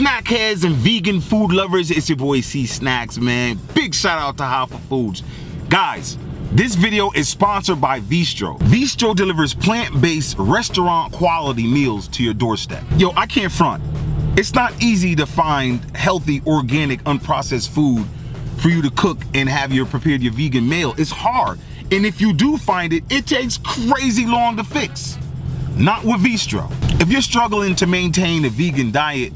Snack heads and vegan food lovers, it's your boy C-Snacks, man. Big shout out to Hoffa Foods. Guys, this video is sponsored by Veestro. Veestro delivers plant-based restaurant quality meals to your doorstep. Yo, I can't front. It's not easy to find healthy, organic, unprocessed food for you to cook and have your vegan meal. It's hard. And if you do find it, it takes crazy long to fix. Not with Veestro. If you're struggling to maintain a vegan diet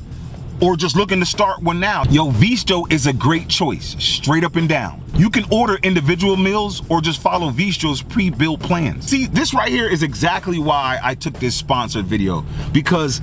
or just looking to start one now, yo, Veestro is a great choice, straight up and down. You can order individual meals or just follow Veestro's pre-built plans. See, this right here is exactly why I took this sponsored video, because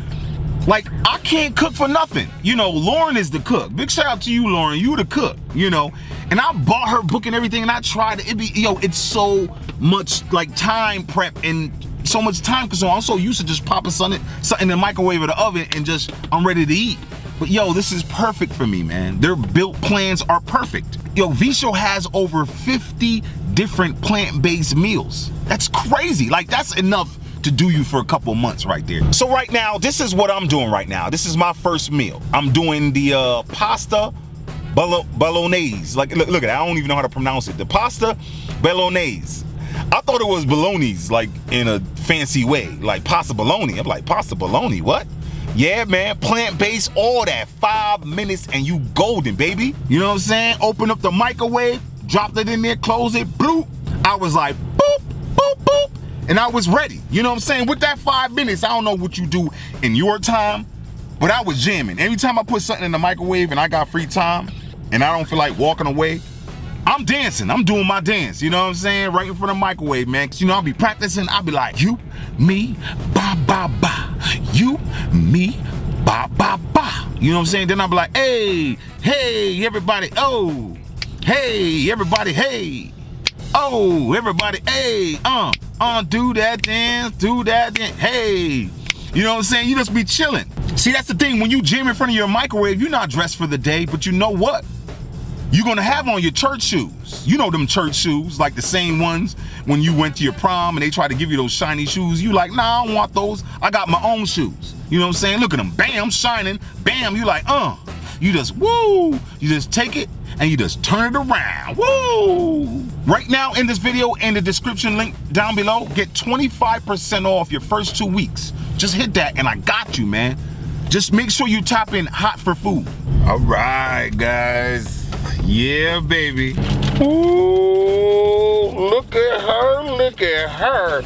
like, I can't cook for nothing. You know, Lauren is the cook. Big shout out to you, Lauren. You the cook, you know. And I bought her book and everything, and I tried it. It's so much like time prep and so much time consuming. I'm so used to just popping something in the microwave or the oven and just, I'm ready to eat. But yo, this is perfect for me, man. Their built plans are perfect. Yo, Veestro has over 50 different plant-based meals. That's crazy. Like, that's enough to do you for a couple months right there. So right now, this is what I'm doing right now. This is my first meal. I'm doing the pasta bolognese. Like, look at it, I don't even know how to pronounce it. The pasta bolognese. I thought it was bolognese, like in a fancy way, like pasta bologna. I'm like, pasta bologna, what? Yeah, man, plant-based, all that. 5 minutes and you golden, baby. You know what I'm saying? Open up the microwave, dropped it in there, close it, bloop. I was like, boop, boop, boop. And I was ready, you know what I'm saying? With that 5 minutes, I don't know what you do in your time, but I was jamming. Every time I put something in the microwave and I got free time and I don't feel like walking away, I'm dancing, I'm doing my dance, you know what I'm saying? Right in front of the microwave, man. Cause you know, I'll be practicing, I'll be like, you, me, ba, ba, ba. You, me, ba, ba, ba. You know what I'm saying? Then I'll be like, hey, hey, everybody, oh. Hey, everybody, hey. Oh, everybody, hey, do that dance, hey. You know what I'm saying? You just be chilling. See, that's the thing, when you jam in front of your microwave, you're not dressed for the day, but you know what? You're gonna have on your church shoes. You know them church shoes, like the same ones when you went to your prom and they try to give you those shiny shoes. You like, nah, I don't want those. I got my own shoes. You know what I'm saying? Look at them, bam, shining, bam, you like, You just, woo, you just take it and you just turn it around, woo. Right now in this video, in the description link down below, get 25% off your first 2 weeks. Just hit that and I got you, man. Just make sure you tap in hot for food. All right, guys. Yeah, baby. Ooh, look at her, look at her.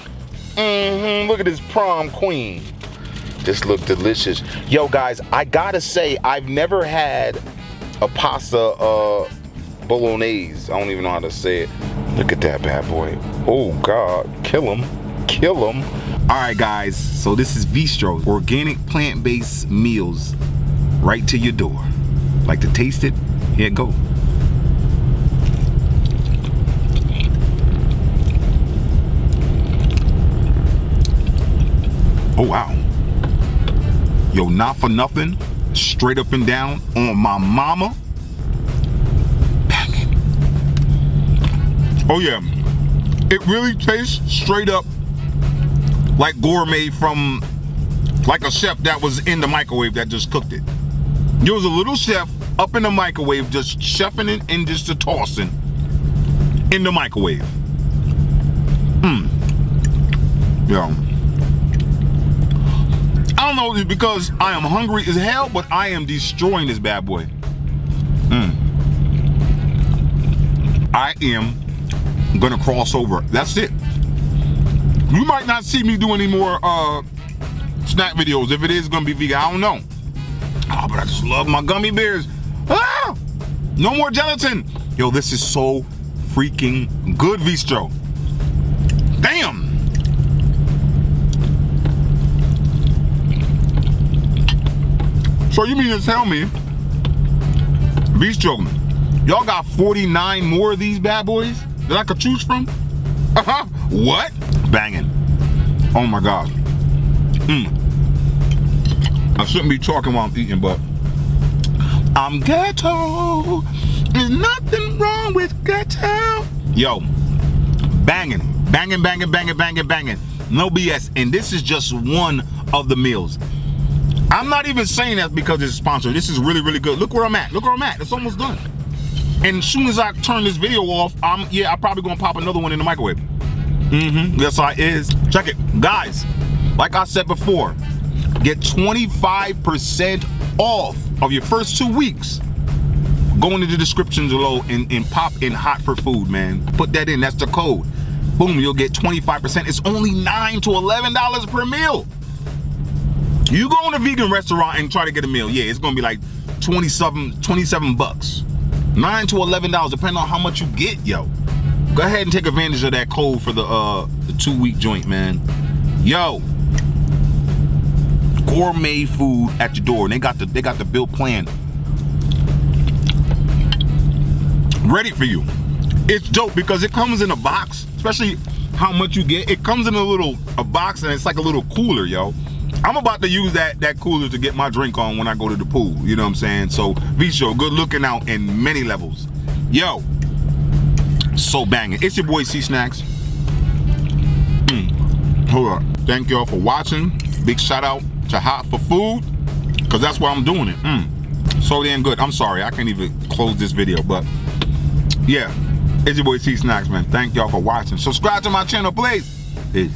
Look at this prom queen. This look delicious. Yo, guys, I gotta say, I've never had a pasta bolognese. I don't even know how to say it. Look at that bad boy. Oh, God, kill him, kill him. All right, guys, so this is Veestro, organic plant-based meals right to your door. Like to taste it? Here it go. Oh, wow. Yo, not for nothing, straight up and down on my mama. Banging. Oh yeah, it really tastes straight up like gourmet from like a chef that was in the microwave that just cooked it. There was a little chef up in the microwave just chefing it and just tossing in the microwave. Yeah. I don't know, because I am hungry as hell, but I am destroying this bad boy. I am gonna cross over. That's it. You might not see me do any more snack videos. If it is gonna be vegan, I don't know. Oh, but I just love my gummy bears. Ah! No more gelatin. Yo, this is so freaking good, Veestro. Damn. So you mean to tell me, Veestro, y'all got 49 more of these bad boys that I could choose from? What? Banging. Oh my God. I shouldn't be talking while I'm eating, but I'm ghetto. There's nothing wrong with ghetto. Yo, banging, banging, banging, banging, banging, banging. No BS. And this is just one of the meals. I'm not even saying that because it's sponsored. This is really, really good. Look where I'm at. Look where I'm at. It's almost done. And as soon as I turn this video off, I'm probably gonna pop another one in the microwave. Yes, I is. Check it, guys. Like I said before, get 25% off of your first 2 weeks. Go into the description below and pop in hot for food, man. Put that in. That's the code. Boom, you'll get 25%. It's only $9 to $11 per meal. You go in a vegan restaurant and try to get a meal, yeah, it's gonna be like 27 bucks. $9 to $11, depending on how much you get, yo. Go ahead and take advantage of that code for the 2-week joint, man. Yo, gourmet food at your door, and they got the bill plan ready for you. It's dope because it comes in a box, especially how much you get. It comes in a box, and it's like a little cooler, yo. I'm about to use that cooler to get my drink on when I go to the pool. You know what I'm saying? So Veestro, good looking out in many levels. Yo, so banging. It's your boy C-Snacks. Hold up. Thank y'all for watching. Big shout out to Hot for Food, because that's why I'm doing it. So damn good. I'm sorry, I can't even close this video, but yeah, it's your boy C-Snacks, man. Thank y'all for watching. Subscribe to my channel, please. Peace.